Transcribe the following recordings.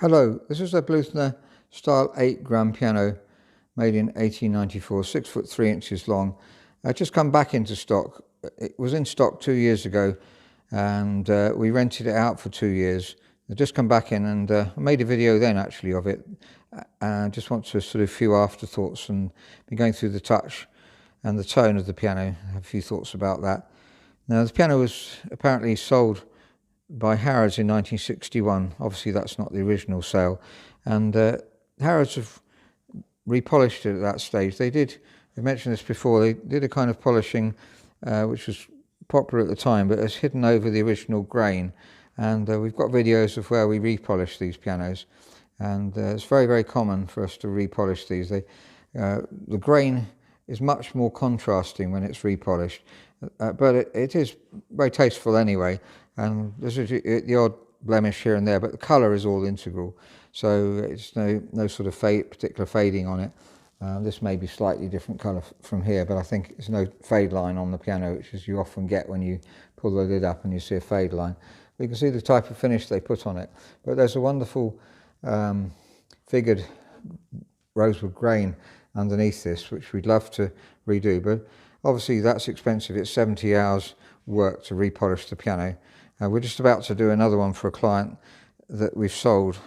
Hello, this is a Bluthner style 8-gram piano made in 1894, 6 foot 3 inches long. Just come back into stock. It was in stock 2 years ago and we rented it out for 2 years. I just come back in and I made a video then actually of it. I just want to sort of few afterthoughts and be going through the touch and the tone of the piano. I have a few thoughts about that. Now the piano was apparently sold by Harrods in 1961. Obviously that's not the original sale, and Harrods have repolished it at that stage. They mentioned this before, they did a kind of polishing which was popular at the time, but it's hidden over the original grain, and we've got videos of where we repolish these pianos, and it's very, very common for us to repolish these. The grain is much more contrasting when it's repolished, but it is very tasteful anyway, and there's the odd blemish here and there, but the colour is all integral, so it's no sort of particular fading on it. This may be slightly different colour from here, but I think there's no fade line on the piano, which is you often get when you pull the lid up and you see a fade line. You can see the type of finish they put on it, but there's a wonderful figured rosewood grain underneath this, which we'd love to redo, but obviously that's expensive. It's 70 hours work to repolish the piano. We're just about to do another one for a client that we've sold.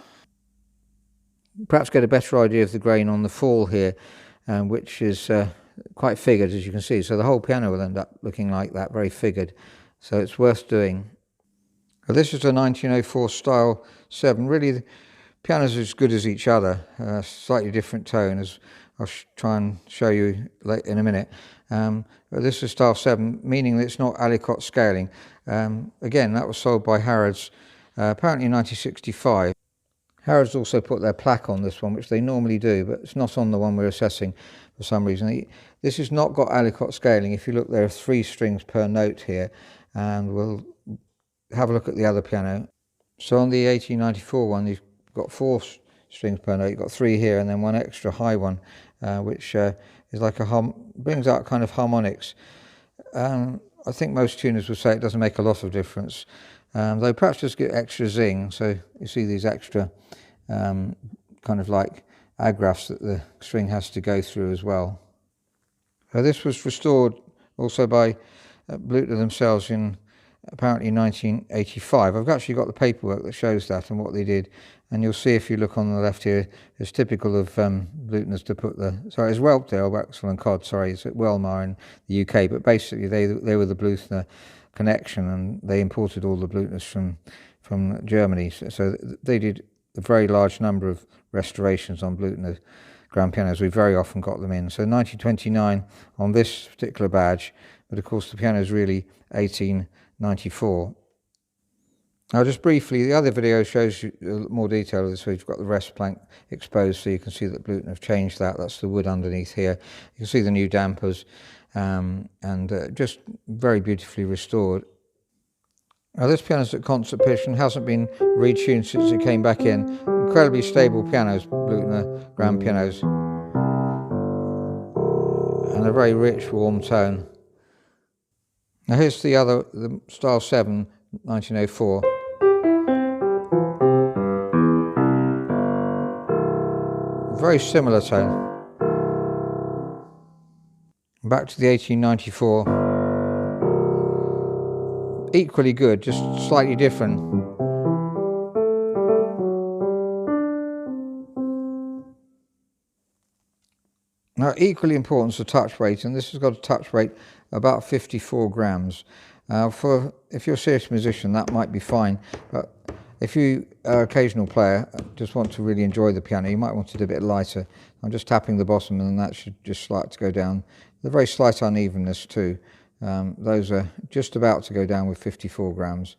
Perhaps get a better idea of the grain on the fall here, which is quite figured, as you can see. So the whole piano will end up looking like that, very figured. So it's worth doing. This is a 1904 style 7. Really, the pianos are as good as each other, slightly different tone, as I'll try and show you in a minute. But this is style 7, meaning that it's not Aliquot scaling. Again, that was sold by Harrods apparently in 1965. Harrods also put their plaque on this one, which they normally do, but it's not on the one we're assessing for some reason. This has not got Aliquot scaling. If you look, there are 3 strings per note here, and we'll have a look at the other piano. So on the 1894 one, you've got 4 strings per note. You've got 3 here, and then 1 extra high one, which is like brings out kind of harmonics. I think most tuners would say it doesn't make a lot of difference, though perhaps just get extra zing. So you see these extra kind of like agraphs that the string has to go through as well. This was restored also by Bluthner themselves in apparently 1985. I've actually got the paperwork that shows that and what they did, and you'll see if you look on the left here, it's typical of Bluthner's to put it's Whelpdale, Waxwell and Codd, it's at Welmar in the UK, but basically they were the Bluthner connection, and they imported all the Bluthners from Germany, so they did a very large number of restorations on Bluthner grand pianos. We very often got them in. So 1929 on this particular badge, but of course the piano is really 1894. Now just briefly, the other video shows you more detail of this. So you've got the rest plank exposed, so you can see that Bluthner have changed that. That's the wood underneath here. You can see the new dampers, and just very beautifully restored. Now this piano's at concert pitch and hasn't been retuned since it came back in. Incredibly stable pianos, Bluthner grand pianos, and a very rich, warm tone. Now here's the style 7, 1904. Very similar tone. Back to the 1894. Equally good, just slightly different. Now, equally important is the touch weight, and this has got a touch weight about 54 grams. If you're a serious musician, that might be fine, but if you are an occasional player, just want to really enjoy the piano, you might want it a bit lighter. I'm just tapping the bottom, and that should just start to go down. There's a very slight unevenness too. Those are just about to go down with 54 grams.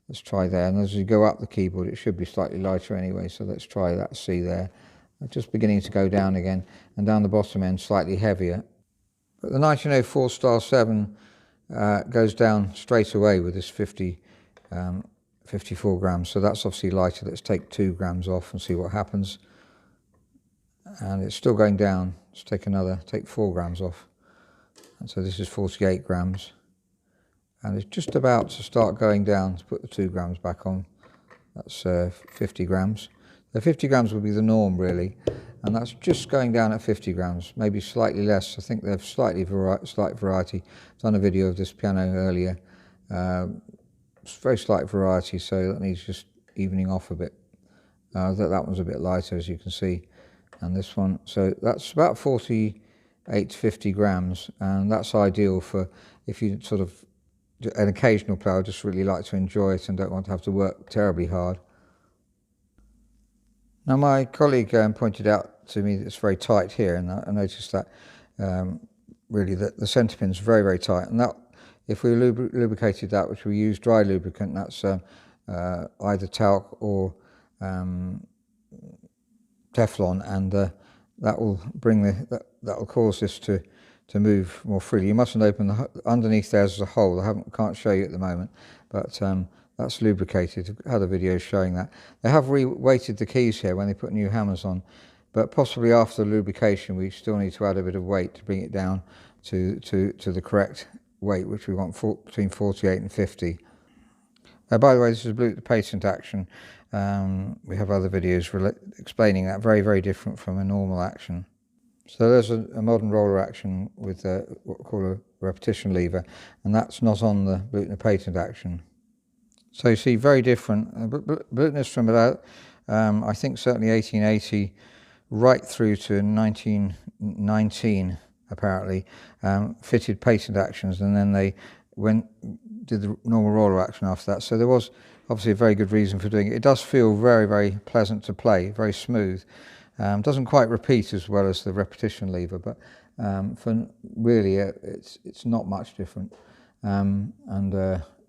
Let's try there. And as you go up the keyboard, it should be slightly lighter anyway. So let's try that C there. Just beginning to go down again. And down the bottom end, slightly heavier. But the 1904 style 7 goes down straight away with this 54 grams. So that's obviously lighter. Let's take 2 grams off and see what happens. And it's still going down. Let's take 4 grams off. And so this is 48 grams, and it's just about to start going down to put the 2 grams back on. That's 50 grams. The 50 grams would be the norm really, and that's just going down at 50 grams, maybe slightly less. I think they have slight variety. I've done a video of this piano earlier. It's very slight variety, so that needs just evening off a bit. That one's a bit lighter, as you can see, and this one, so that's about 48 to 50 grams, and that's ideal for if you sort of an occasional player just really like to enjoy it and don't want to have to work terribly hard. Now my colleague pointed out to me that it's very tight here, and I noticed that really the centre pin's very, very tight, and that if we lubricated that, which we use dry lubricant, that's either talc or Teflon, and that will bring that will cause this to move more freely. You mustn't open underneath there as a hole. Can't show you at the moment, but that's lubricated. I've had a video showing that. They have re-weighted the keys here when they put new hammers on, but possibly after the lubrication we still need to add a bit of weight to bring it down to the correct weight, which we want between 48 and 50. By the way, this is a Bluthner patent action. We have other videos explaining that. Very, very different from a normal action. So there's a modern roller action with what we call a repetition lever, and that's not on the Bluthner patent action. So you see, very different. Bluthner's from about, I think certainly 1880, right through to 1919, apparently, fitted patent actions, and then they did the normal roller action after that. So there was obviously a very good reason for doing it. It does feel very, very pleasant to play, very smooth. Doesn't quite repeat as well as the repetition lever, but for really it's not much different, and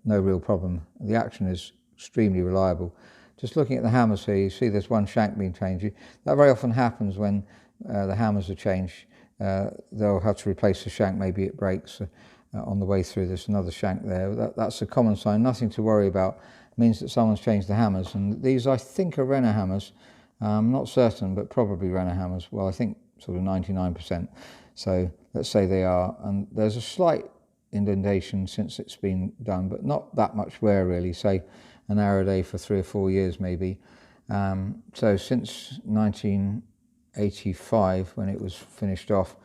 no real problem. The action is extremely reliable. Just looking at the hammers here, you see there's one shank being changed. That very often happens when the hammers are changed. They'll have to replace the shank, maybe it breaks on the way through. There's another shank there. That's a common sign, nothing to worry about. It means that someone's changed the hammers, and these I think are Renner hammers. I'm not certain, but probably Renner hammers. Well, I think sort of 99%. So let's say they are, and there's a slight indentation since it's been done, but not that much wear really, say an hour a day for 3 or 4 years maybe. So since 1985, when it was finished off,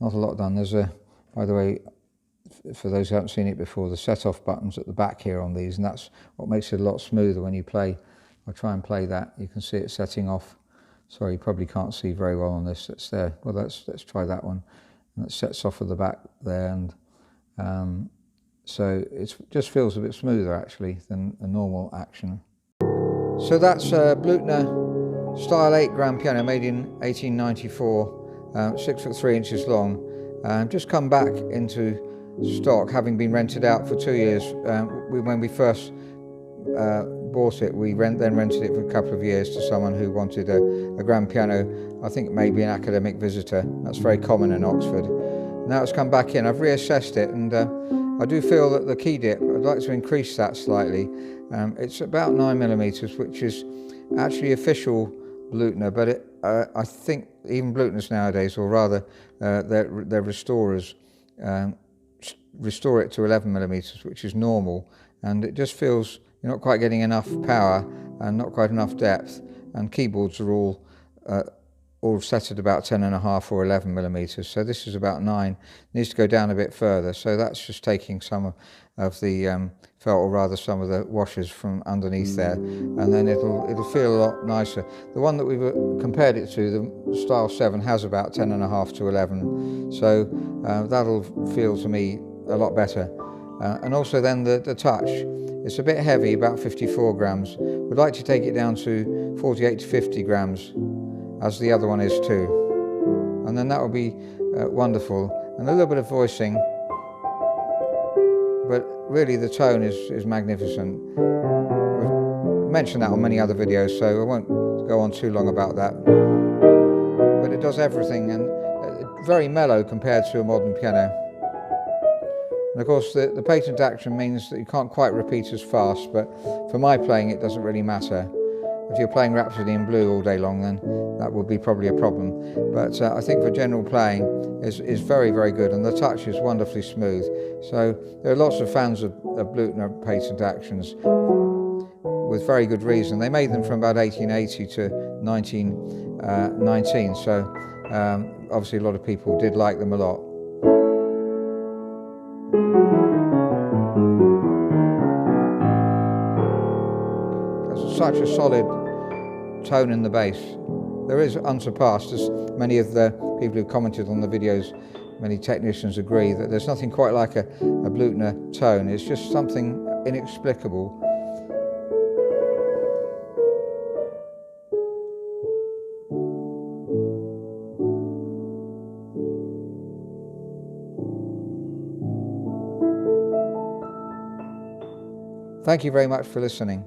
not a lot done. There's by the way, for those who haven't seen it before, the set-off buttons at the back here on these, and that's what makes it a lot smoother when you play. I'll try and play that. You can see it setting off. Sorry, you probably can't see very well on this. It's there. Well, let's try that one. And it sets off at the back there, and so it just feels a bit smoother actually than a normal action. So that's Bluthner style 8 grand piano made in 1894, 6 foot 3 inches long. Just come back into stock, having been rented out for 2 years. When we first bought it, we then rented it for a couple of years to someone who wanted a grand piano. I think maybe an academic visitor. That's very common in Oxford. Now it's come back in. I've reassessed it, and I do feel that the key dip, I'd like to increase that slightly. It's about 9mm, which is actually official Bluthner, but I think even Bluthners nowadays, or rather their restorers, restore it to 11mm, which is normal, and it just feels you're not quite getting enough power and not quite enough depth, and keyboards are all set at about 10.5 or 11mm, so this is about 9. It needs to go down a bit further, so that's just taking some of the felt, or rather some of the washers from underneath there, and then it'll feel a lot nicer. The one that we've compared it to, the Style 7, has about 10.5 to 11, so that'll feel to me a lot better. And also then the touch, it's a bit heavy, about 54 grams. We'd like to take it down to 48 to 50 grams, as the other one is too. And then that would be wonderful. And a little bit of voicing, but really the tone is magnificent. We've mentioned that on many other videos, so I won't go on too long about that. But it does everything, and very mellow compared to a modern piano. And of course the patent action means that you can't quite repeat as fast, but for my playing it doesn't really matter. If you're playing Rhapsody in Blue all day long, then that will be probably a problem. But I think for general playing is very, very good, and the touch is wonderfully smooth. So there are lots of fans of Bluthner patent actions. with very good reason. They made them from about 1880 to 1919, so obviously a lot of people did like them a lot. There's such a solid tone in the bass. There is unsurpassed, as many of the people who've commented on the videos, many technicians agree, that there's nothing quite like a Bluthner tone. It's just something inexplicable. Thank you very much for listening.